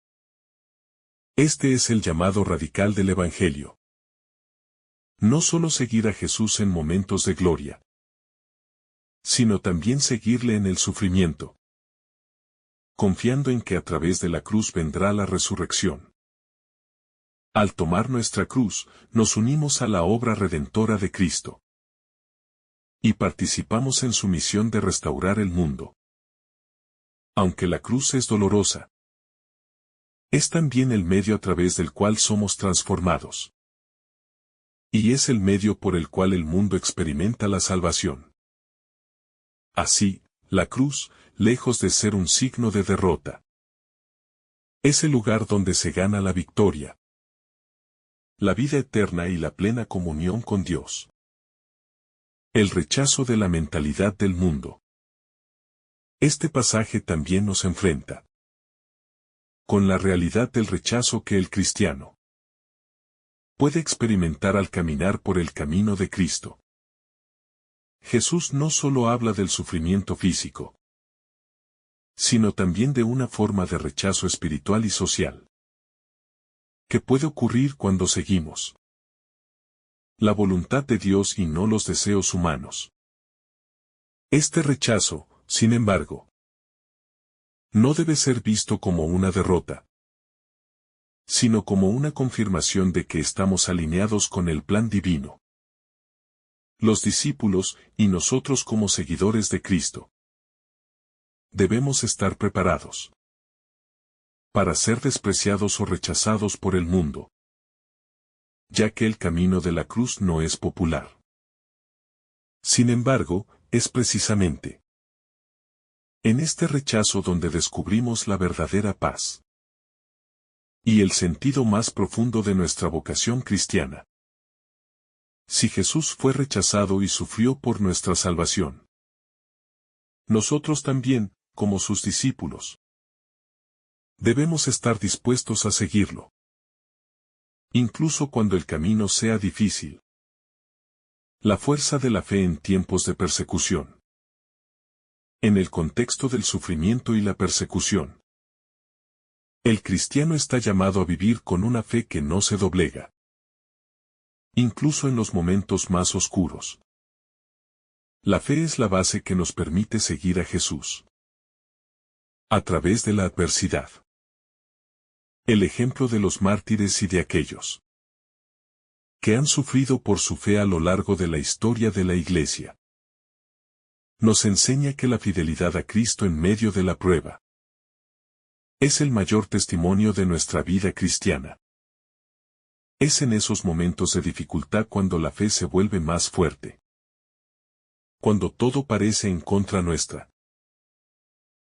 Speaker 1: Este es el llamado radical del Evangelio. No solo seguir a Jesús en momentos de gloria, sino también seguirle en el sufrimiento, confiando en que a través de la cruz vendrá la resurrección. Al tomar nuestra cruz, nos unimos a la obra redentora de Cristo y participamos en su misión de restaurar el mundo. Aunque la cruz es dolorosa, Es también el medio a través del cual somos transformados. Y es el medio por el cual el mundo experimenta la salvación. Así, la cruz, lejos de ser un signo de derrota, es el lugar donde se gana la victoria, la vida eterna y la plena comunión con Dios. El rechazo de la mentalidad del mundo. Este pasaje también nos enfrenta con la realidad del rechazo que el cristiano puede experimentar al caminar por el camino de Cristo. Jesús no solo habla del sufrimiento físico, sino también de una forma de rechazo espiritual y social, que puede ocurrir cuando seguimos la voluntad de Dios y no los deseos humanos. Este rechazo, sin embargo, no debe ser visto como una derrota, sino como una confirmación de que estamos alineados con el plan divino. Los discípulos, y nosotros como seguidores de Cristo, debemos estar preparados para ser despreciados o rechazados por el mundo, ya que el camino de la cruz no es popular. Sin embargo, es precisamente en este rechazo donde descubrimos la verdadera paz y el sentido más profundo de nuestra vocación cristiana. Si Jesús fue rechazado y sufrió por nuestra salvación, nosotros también, como sus discípulos, debemos estar dispuestos a seguirlo, incluso cuando el camino sea difícil. La fuerza de la fe en tiempos de persecución. En el contexto del sufrimiento y la persecución, el cristiano está llamado a vivir con una fe que no se doblega, incluso en los momentos más oscuros. La fe es la base que nos permite seguir a Jesús a través de la adversidad. El ejemplo de los mártires y de aquellos que han sufrido por su fe a lo largo de la historia de la Iglesia nos enseña que la fidelidad a Cristo en medio de la prueba es el mayor testimonio de nuestra vida cristiana. Es en esos momentos de dificultad cuando la fe se vuelve más fuerte, cuando todo parece en contra nuestra,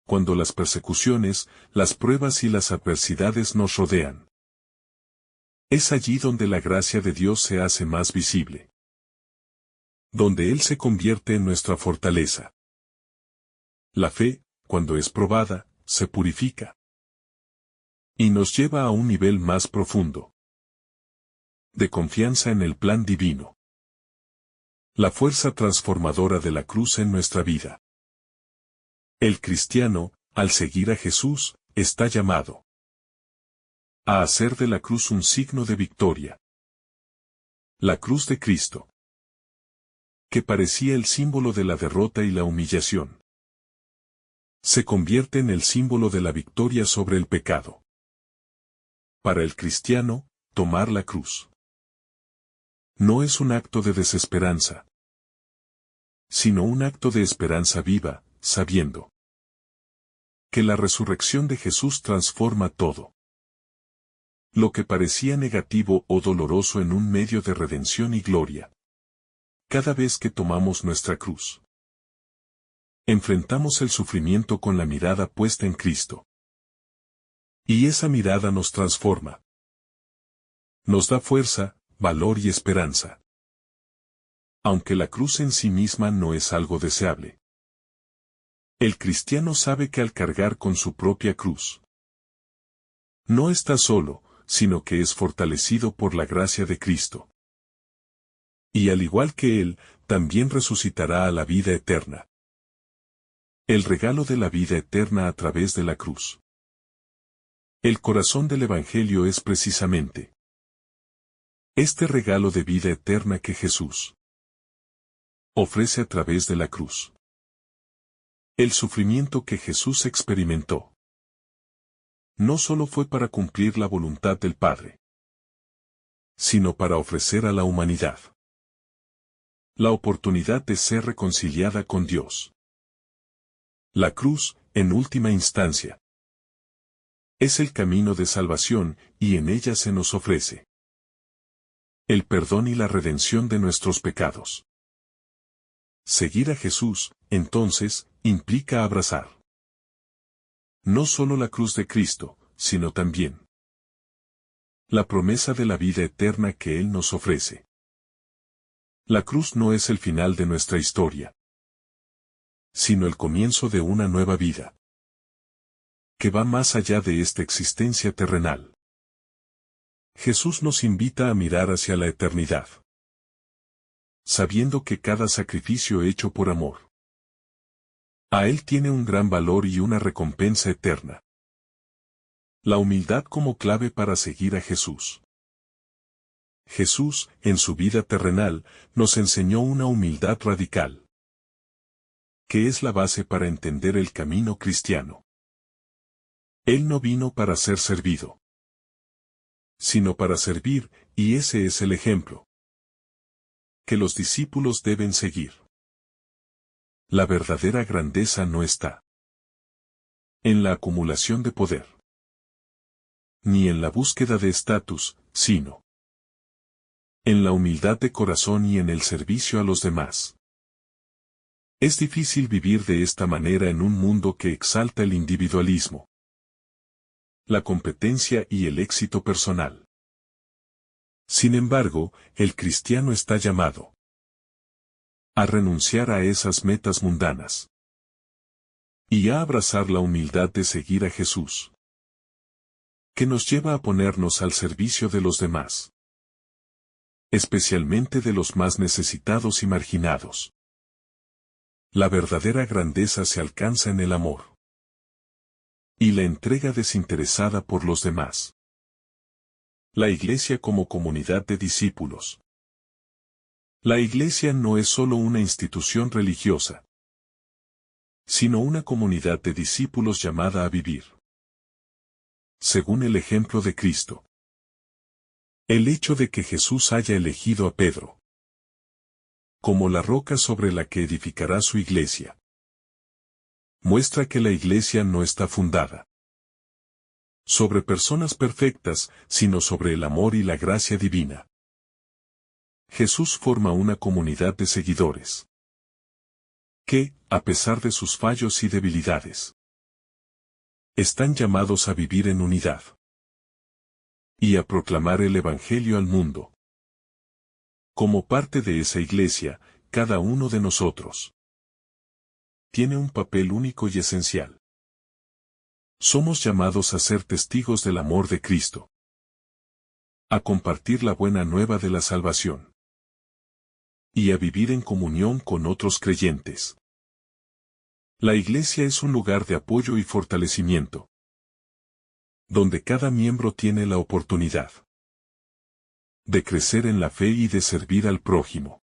Speaker 1: cuando las persecuciones, las pruebas y las adversidades nos rodean. Es allí donde la gracia de Dios se hace más visible, donde Él se convierte en nuestra fortaleza. La fe, cuando es probada, se purifica y nos lleva a un nivel más profundo de confianza en el plan divino. La fuerza transformadora de la cruz en nuestra vida. El cristiano, al seguir a Jesús, está llamado a hacer de la cruz un signo de victoria. La cruz de Cristo, que parecía el símbolo de la derrota y la humillación, se convierte en el símbolo de la victoria sobre el pecado. Para el cristiano, tomar la cruz no es un acto de desesperanza, sino un acto de esperanza viva, sabiendo que la resurrección de Jesús transforma todo lo que parecía negativo o doloroso en un medio de redención y gloria. Cada vez que tomamos nuestra cruz, enfrentamos el sufrimiento con la mirada puesta en Cristo. Y esa mirada nos transforma. Nos da fuerza, valor y esperanza. Aunque la cruz en sí misma no es algo deseable, el cristiano sabe que al cargar con su propia cruz, no está solo, sino que es fortalecido por la gracia de Cristo. Y al igual que Él, también resucitará a la vida eterna. El regalo de la vida eterna a través de la cruz. El corazón del Evangelio es precisamente este regalo de vida eterna que Jesús ofrece a través de la cruz. El sufrimiento que Jesús experimentó no solo fue para cumplir la voluntad del Padre, sino para ofrecer a la humanidad la oportunidad de ser reconciliada con Dios. La cruz, en última instancia, Es el camino de salvación, y en ella se nos ofrece el perdón y la redención de nuestros pecados. Seguir a Jesús, entonces, implica abrazar no solo la cruz de Cristo, sino también la promesa de la vida eterna que Él nos ofrece. La cruz no es el final de nuestra historia, sino el comienzo de una nueva vida, que va más allá de esta existencia terrenal. Jesús nos invita a mirar hacia la eternidad, sabiendo que cada sacrificio hecho por amor a Él tiene un gran valor y una recompensa eterna. La humildad como clave para seguir a Jesús. Jesús, en su vida terrenal, nos enseñó una humildad radical, que es la base para entender el camino cristiano. Él no vino para ser servido, sino para servir, y ese es el ejemplo que los discípulos deben seguir. La verdadera grandeza no está en la acumulación de poder, ni en la búsqueda de estatus, sino en la humildad de corazón y en el servicio a los demás. Es difícil vivir de esta manera en un mundo que exalta el individualismo, la competencia y el éxito personal. Sin embargo, el cristiano está llamado a renunciar a esas metas mundanas y a abrazar la humildad de seguir a Jesús, que nos lleva a ponernos al servicio de los demás, especialmente de los más necesitados y marginados. La verdadera grandeza se alcanza en el amor y la entrega desinteresada por los demás. La Iglesia como comunidad de discípulos. La Iglesia no es solo una institución religiosa, sino una comunidad de discípulos llamada a vivir según el ejemplo de Cristo. El hecho de que Jesús haya elegido a Pedro como la roca sobre la que edificará su Iglesia muestra que la Iglesia no está fundada sobre personas perfectas, sino sobre el amor y la gracia divina. Jesús forma una comunidad de seguidores que, a pesar de sus fallos y debilidades, están llamados a vivir en unidad y a proclamar el Evangelio al mundo. Como parte de esa Iglesia, cada uno de nosotros tiene un papel único y esencial. Somos llamados a ser testigos del amor de Cristo, a compartir la buena nueva de la salvación y a vivir en comunión con otros creyentes. La Iglesia es un lugar de apoyo y fortalecimiento, donde cada miembro tiene la oportunidad de crecer en la fe y de servir al prójimo.